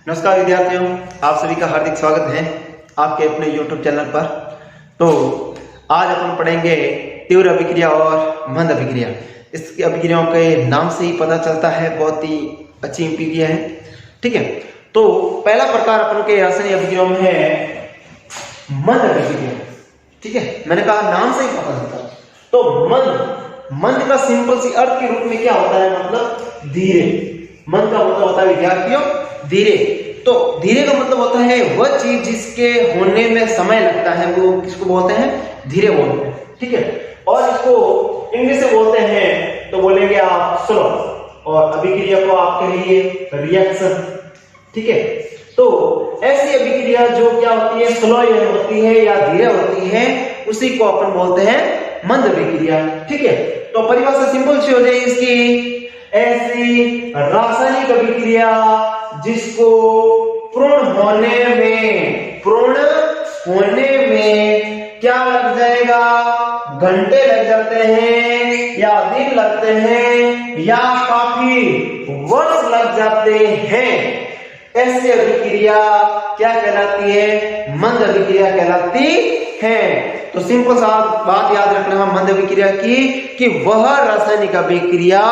नमस्कार विद्यार्थियों, आप सभी का हार्दिक स्वागत है आपके अपने YouTube चैनल पर। तो आज अपन पढ़ेंगे तीव्र अभिक्रिया और मंद अभिक्रिया। इस अभिक्रियाओं के नाम से ही पता चलता है, बहुत ही अच्छी अभिक्रिया है। ठीक है, तो पहला प्रकार अपन के रासायनिक अभिक्रियाओं में है मंद अभिक्रिया। ठीक है, मैंने कहा नाम से ही पता चलता है। तो मंद का सिंपल सी अर्थ के रूप में क्या होता है, मतलब धीरे। मंद का मतलब होता है विद्यार्थियों धीरे। तो धीरे का मतलब होता है वह चीज जिसके होने में समय लगता है, वो किसको बोलते हैं, धीरे बोलते हैं। ठीक है, और इसको इंग्लिश से बोलते हैं तो बोलेंगे आप स्लो, और अभिक्रिया को आप कहिए रिएक्शन। ठीक है, तो ऐसी अभिक्रिया जो क्या होती है, स्लो होती है या धीरे होती है, उसी को अपन बोलते हैं मंद अभिक्रिया। ठीक है, तो परिभाषा सिंपल सी हो जाए इसकी, ऐसी रासायनिक अभिक्रिया जिसको पूर्ण होने में क्या लग जाएगा, घंटे लग जाते हैं या दिन लगते हैं या काफी वर्ष लग जाते हैं, ऐसी अभिक्रिया क्या कहलाती है, मंद अभिक्रिया कहलाती है। तो सिंपल सा बात याद रखना मंद अभिक्रिया की, कि वह रासायनिक अभिक्रिया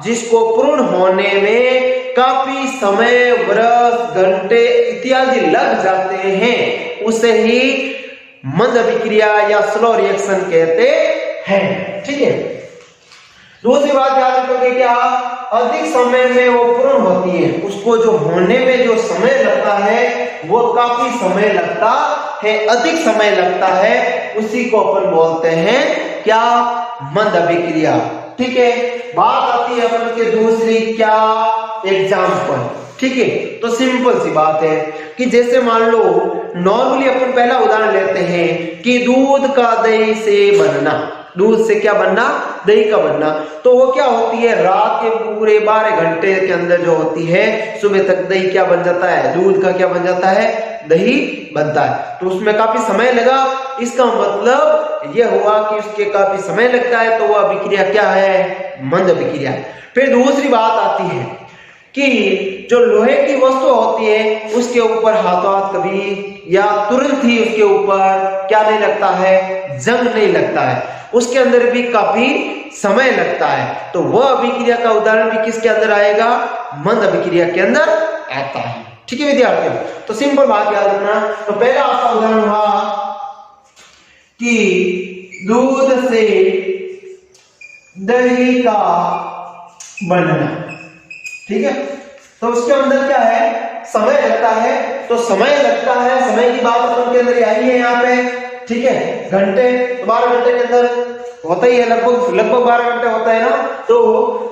जिसको पूर्ण होने में काफी समय, वर्ष, घंटे इत्यादि लग जाते हैं, उसे ही मंद अभिक्रिया या स्लो रिएक्शन कहते हैं। ठीक है, दूसरी बात याद रखोगे क्या, अधिक समय में वो पूर्ण होती है, उसको जो होने में जो समय लगता है वो काफी समय लगता है, अधिक समय लगता है, उसी को अपन बोलते हैं क्या, मंद अभिक्रिया। ठीक है, बात आती है अपन के दूसरी क्या, एग्जाम्पल। ठीक है, तो सिंपल सी बात है कि जैसे मान लो नॉर्मली अपन पहला उदाहरण लेते हैं कि दूध का दही से बनना, दूध से क्या बनना, दही का बनना। तो वो क्या होती है, रात के पूरे 12 घंटे के अंदर जो होती है, सुबह तक दही क्या बन जाता है, दूध का क्या बन जाता है, दही बनता है। तो उसमें काफी समय लगा, इसका मतलब यह हुआ कि उसके काफी समय लगता है, तो वह अभिक्रिया क्या है, मंद अभिक्रिया। फिर दूसरी बात आती है कि जो लोहे की वस्तु होती है उसके ऊपर हाथों हाथ कभी या तुरंत ही उसके ऊपर क्या नहीं लगता है, जंग नहीं लगता है, उसके अंदर भी काफी समय लगता है। तो वह अभिक्रिया का उदाहरण भी किसके अंदर आएगा, मंद अभिक्रिया के अंदर आता है। ठीक है विद्यार्थियों, तो सिंपल बात याद रखना। तो पहला आपका उदाहरण हुआ कि दूध से दही का बनना। ठीक है, तो उसके अंदर क्या है, समय लगता है। तो समय लगता है, समय की बात अपन के अंदर आई है यहाँ पे। ठीक है, घंटे, तो 12 घंटे के अंदर होता ही है, लगभग 12 घंटे होता है ना, तो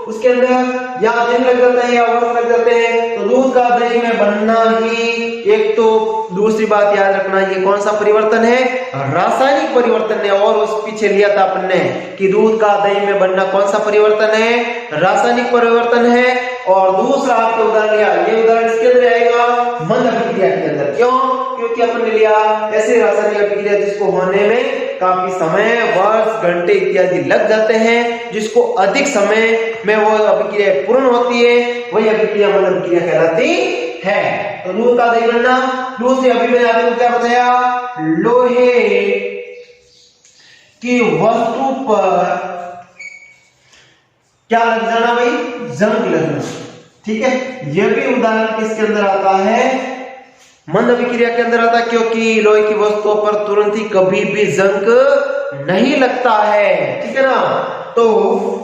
उसके अंदर या दिन लग जाते हैं या वर्ष लग जाते हैं। तो दूध का दही में बनना ही एक, तो दूसरी बात याद रखना, ये कौन सा परिवर्तन है, रासायनिक परिवर्तन है। और उस पीछे लिया था अपन ने कि दूध का दही में बनना कौन सा परिवर्तन है, रासायनिक परिवर्तन है। और दूसरा आपको उदाहरण लिया, ये उदाहरण इसके अंदर आएगा मंद अभिक्रिया के अंदर। क्यों, क्योंकि अपन ने लिया ऐसे रासायनिक अभिक्रिया जिसको होने में काफी समय, वर्ष, घंटे इत्यादि लग जाते हैं, जिसको अधिक समय में वो अभिक्रिया पूर्ण होती है, वही अभिक्रिया मंद अभिक्रिया कहलाती है। तो दूध का दही बनना। दूसरी अभी मैंने आपको क्या बताया, लोहे की वस्तु पर क्या लग जाना भाई, जंग लगना। ठीक है, यह भी उदाहरण किसके अंदर आता है, मंद अभिक्रिया के अंदर आता है, क्योंकि लोहे की वस्तुओं पर तुरंत ही कभी भी जंग नहीं लगता है। ठीक है ना, तो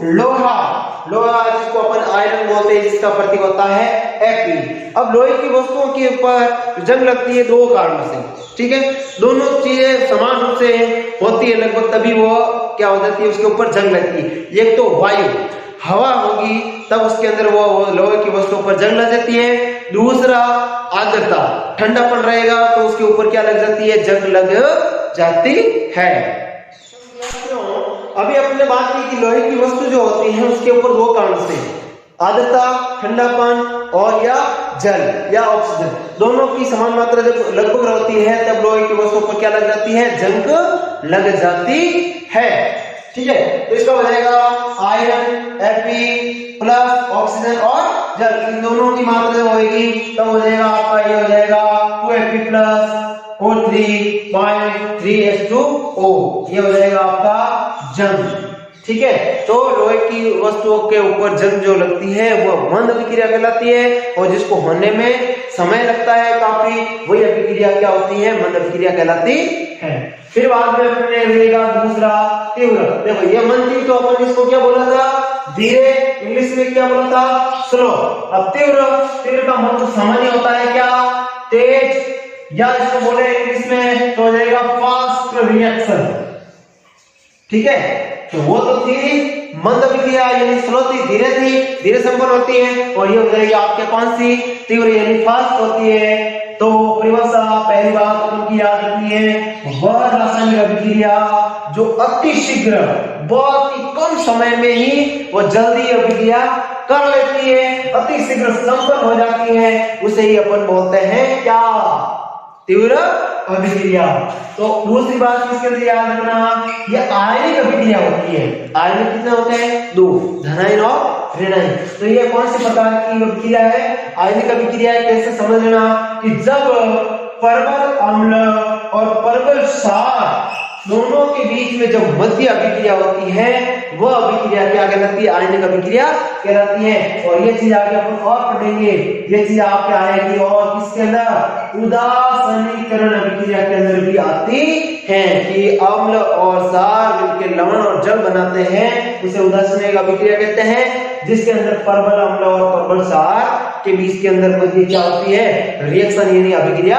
लोहा जिसको अपन आयरन बोलते हैं, जिसका प्रतीक होता है Fe। अब लोहे की वस्तुओं के ऊपर जंग लगती है दो कारणों से। ठीक है, दोनों चीजें समान रूप से होती है लगभग, तभी वो क्या हो जाती है, उसके ऊपर जंग लगती है। एक तो वायु, हवा होगी तब उसके अंदर वो लोहे की वस्तुओं पर जंग लग जाती है। दूसरा आर्द्रता, ठंडापन रहेगा तो उसके ऊपर क्या लग जाती है, जंग लग जाती है। अभी अपने बात की कि लोहे की वस्तु जो होती है उसके ऊपर दो कारण से, आर्द्रता, ठंडापन और या जल या ऑक्सीजन, दोनों की समान मात्रा जब लगभग रहती है तब लोहे की वस्तु पर क्या लग जाती है, जंग लग जाती है। ठीक है। तो इसका हो जाएगा आयरन Fe प्लस ऑक्सीजन और जल, इन दोनों की मात्रा जब होगी तब हो जाएगा आपका, ये हो जाएगा 2Fe प्लस O3.3H2O, ये हो जाएगा आपका जंग। ठीक है। तो लोहे की वस्तुओं के ऊपर जंग जो लगती है वह मंद अभिक्रिया कहलाती है, और जिसको होने में समय लगता है काफी, वही अभिक्रिया क्या होती है, मंद अभिक्रिया कहलाती है। फिर बाद में अपने रहेगा दूसरा तीव्र। देखो ये मंद थी तो अपन इसको क्या बोला था, धीरे, इंग्लिश में क्या बोला था, स्लो। अब तीव्र का मतलब सामान्य होता है क्या, तेज, या इसको बोले इंग्लिश में तो हो जाएगा फास्ट रिएक्शन। ठीक है। तो वो तो थी मंद अभिक्रिया यानी स्लो थी, धीरे थी, धीरे संपन्न होती है, और ये हो जाएगी आपके कौन सी, तीव्र यानी फास्ट होती है। तो परिभाषा पहली बात उनकी याद रखनी है, वह रासायनिक अभिक्रिया जो अति शीघ्र, बहुत ही कम समय में ही वो जल्दी अभिक्रिया कर लेती है, अति शीघ्र संपन्न हो जाती है, उसे ही अपन बोलते हैं क्या, तीव्र अभिक्रिया। तो दूसरी बात इसके अंदर याद रखना, ये आयनिक अभिक्रिया होती है। आयनिक कितने होते हैं, दो, धनायन और ऋणायन। तो ये कौन सी प्रकार की अभिक्रिया है, आयनिक अभिक्रिया है। कैसे समझना कि जब परबल अम्ल और परबल क्षार दोनों के बीच में जब मध्य अभिक्रिया होती है, वह अभिक्रिया क्या कहलाती है, आयनिक अभिक्रिया कहलाती है। और ये चीज आगे अपन और पढ़ेंगे, ये चीज आपके आएगी और किसके अंदर, उदासीनीकरण अभिक्रिया के अंदर भी आती है कि अम्ल और क्षार मिलकर लवण और जल बनाते हैं, उसे उदासीनिक अभिक्रिया कहते हैं, जिसके अंदर परबल अम्ल और परबल क्षार के बीच के अंदर मध्य क्या होती है, रिएक्शन यानी अभिक्रिया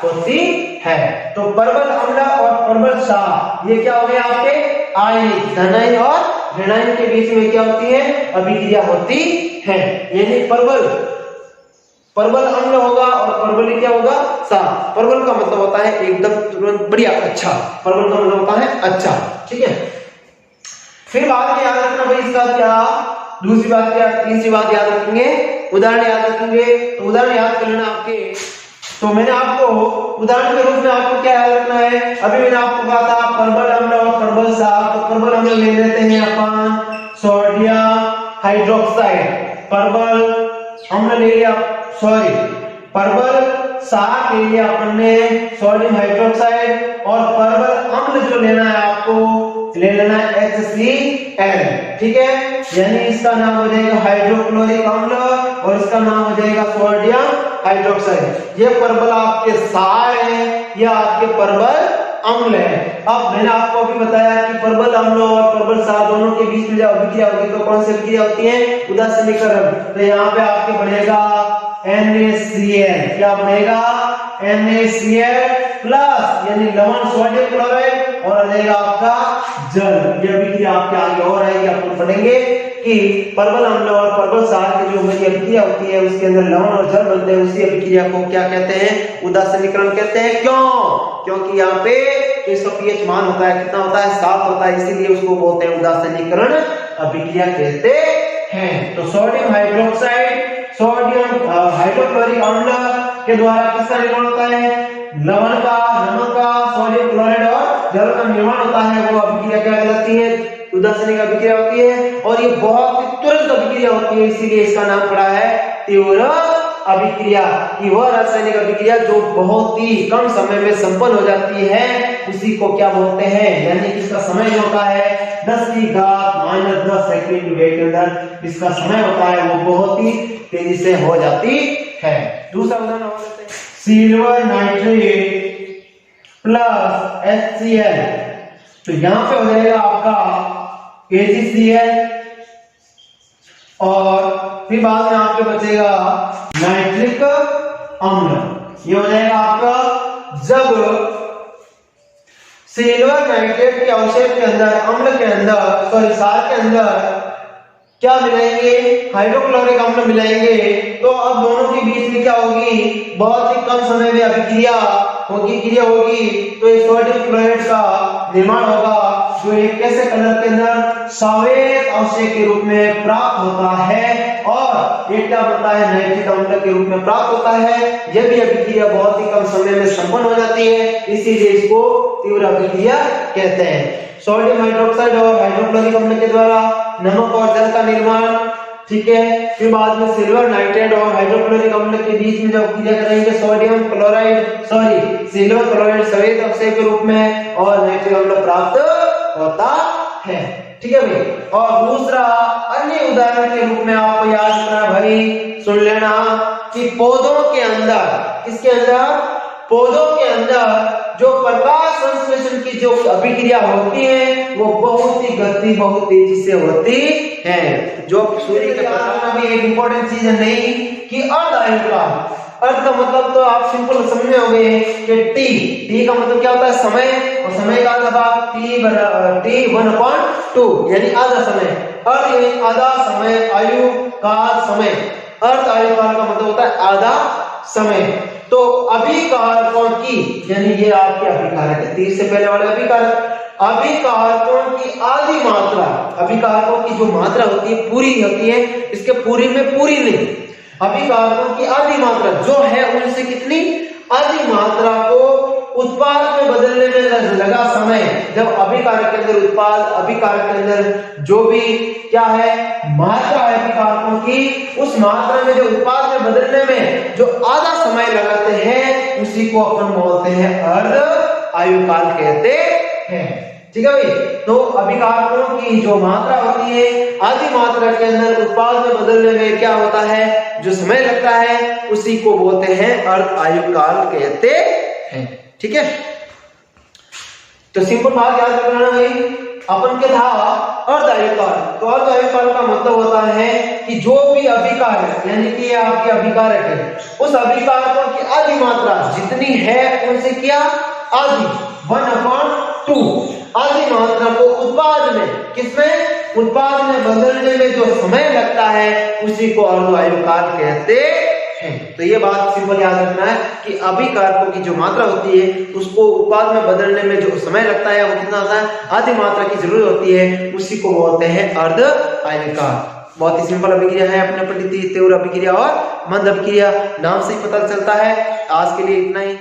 होती है। तो परबल अम्ल और परबल क्षार ये क्या हो गए आपके, आयनिक, धनायन और ऋणायन के बीच में क्या होती है, अभिक्रिया होती है। यानी परबल अम्ल होगा और परबल क्या होगा, क्षार। परबल का मतलब होता है एकदम तुरंत बढ़िया, अच्छा, परबल का मतलब होता है अच्छा। ठीक है। फिर बाद में याद रखना भाई इसका क्या, दूसरी बात क्या, तीसरी बात याद रखेंगे, उदाहरण याद रखेंगे। तो उदाहरण याद कर लेना आपके। तो मैंने आपको उदाहरण के रूप में आपको क्या याद रखना है, अभी मैंने आपको कहा था परबल अम्ल और परबल क्षार। तो परबल अम्ल ले लेते हैं अपन सोडियम हाइड्रोक्साइड, परबल अम्ल ले लिया, सॉरी परबल क्षार ले लिया अपन ने सोडियम हाइड्रोक्साइड, और परबल अम्ल जो लेना है आपको ले लेना है HCl। ठीक है। यानी इसका नाम हो जाएगा हाइड्रोक्लोरिक अम्ल और इसका नाम हो जाएगा सोडियम हाइड्रोक्साइड। ये परबल आपके क्षार है, यह आपके परबल अम्ल है। अब मैंने आपको अभी बताया कि परबल अम्ल और परबल क्षार दोनों के बीच में जब अभिक्रिया होगी तो कौन सी अभिक्रिया होती है, उदासीनीकरण। तो यहाँ पे आपके बढ़ेगा NaCl, क्या बढ़ेगा, NaCl प्लस यानी लवण सोडियम क्लोराइड, और आ जाएगा आपका जल। ये अभिक्रिया आपके आगे और आएगी, आपको पढ़ेंगे कि परबल अम्ल और परबल क्षार की जो मध्य अभिक्रिया होती है उसके अंदर लवण और जल बनते हैं, उसी अभिक्रिया को क्या कहते हैं, उदासीनीकरण कहते हैं। क्यों, क्योंकि यहाँ पे तो इसका pH मान होता है, कितना होता है, 7 होता है, इसीलिए उसको बोलते हैं उदासीनीकरण अभिक्रिया कहते हैं। तो सोडियम हाइड्रोक्साइड, सोडियम हाइड्रोक्लोरिक अम्ल के द्वारा किसका निर्माण होता है, लवण का, नमक का, सोडियम क्लोराइड और जल का निर्माण होता है, वो अभिक्रिया क्या कहलाती है, उदासीनिक अभिक्रिया होती है। और ये बहुत ही तुरंत अभिक्रिया होती है, इसीलिए इसका नाम पड़ा है तीव्र अभिक्रिया। कि वह रासायनिक अभिक्रिया जो बहुत ही कम समय में संपन्न हो जाती है, उसी को क्या बोलते हैं, यानी कि इसका समय जो होता है 10⁻⁻10 सेकंड के अंदर इसका समय होता है, वो बहुत ही तेजी से हो जाती है। दूसरा उदाहरण हो लेते हैं, सिल्वर नाइट्रेट प्लस HCl। तो यहां पे हो जाएगा आपका AgCl, और फिर बाद में आपके बचेगा नाइट्रिक अम्ल। ये हो जाएगा आपका, जब सिल्वर नाइट्रेट के अवशेष के अंदर, अम्ल के अंदर, सॉरी क्षार के अंदर क्या मिलाएंगे, हाइड्रोक्लोरिक अम्ल मिलाएंगे, तो अब दोनों के बीच में क्या होगी, बहुत ही कम समय में अभिक्रिया होगी, क्रिया होगी। तो ये सोडियम क्लोराइड का निर्माण होगा, जो एक कैसे कलर के अंदर सफेद अवशय के रूप में प्राप्त होता है और एक क्या बनता है नाइट्रिक अम्ल के रूप में प्राप्त होता है। यह भी अभिक्रिया बहुत ही कम समय में संपन्न हो जाती है, इसीलिए इसको तीव्र अभिक्रिया कहते हैं। सोडियम हाइड्रोक्साइड और हाइड्रोक्लोरिक अम्ल के द्वारा नमक और जल का निर्माण, ठीक है। फिर बाद में सिल्वर नाइट्रेट और हाइड्रोक्लोरिक अम्ल के बीच में जब क्रिया करेंगे सिल्वर क्लोराइड सफेद अवशय के रूप में और नाइट्रिक अम्ल प्राप्त होता है, ठीक है भाई। और दूसरा अन्य उदाहरण के रूप में आपको याद रखना भाई, सुन लेना कि पौधों के अंदर, किसके अंदर, पौधों के अंदर जो प्रकाश संश्लेषण की जो अभिक्रिया होती है वो बहुत ही गति बहुत तेजी से होती है। जो सूर्य के प्रकाश में भी एक इंपॉर्टेंट चीज है नहीं कि अर्ध आयुकाल, अर्ध का मतलब तो आप सिंपल समझ होंगे कि टी का मतलब क्या होता है समय, और समय का मतलब टी 1/2 यानी आधा समय, अर्ध यानी आधा समय, आयु काल समय, अर्ध आयु काल का मतलब होता है आधा समय। तो अभिकारकों की यानी ये आपके अभिकारक है, 30 से पहले वाले अभिकारक, अभिकारकों की आधी मात्रा, अभिकारकों की जो मात्रा होती है पूरी होती है, इसके पूरी में पूरी नहीं, अभिकारकों की आधी मात्रा जो है उनसे कितनी आधी मात्रा को उत्पाद में बदलने में लगा समय, जब अभिकारक के अंदर उत्पाद, अभिकारक के अंदर जो भी क्या है मात्रा है अभिकारकों की, उस मात्रा में जो उत्पाद में बदलने में जो आधा समय लगाते हैं उसी को अपन बोलते हैं अर्ध आयुकाल कहते हैं, ठीक है भाई। तो अभिकारकों की जो मात्रा होती है आधी मात्रा के अंदर उत्पाद में बदलने में क्या होता है जो समय लगता है उसी को बोलते हैं अर्ध आयुकाल कहते हैं, ठीक है। तो सिंपल बात याद रखना भाई, अपन के था अर्ध आयुकाल, तो अर्ध आयुकाल का मतलब होता है कि जो भी अभिकारक यानी कि आपके अभिकारक है उस अभिकारकों की आधी मात्रा जितनी है उनसे क्या आधी 1/2 आधी मात्रा को उत्पाद में, किसमें, उत्पाद में बदलने में जो समय लगता है उसी को अर्ध आयुकाल कहते हैं। तो ये बात सिंपल याद रखना है कि अभिकारकों की जो मात्रा होती है उसको उत्पाद में बदलने में जो समय लगता है वो कितना होता है, आधी मात्रा की जरूरत होती है, उसी को बोलते हैं अर्ध आयुकाल। बहुत ही सिंपल अभिक्रिया है, अपने तीव्र अभिक्रिया और मंद अभिक्रिया नाम से ही पता चलता है। आज के लिए इतना ही।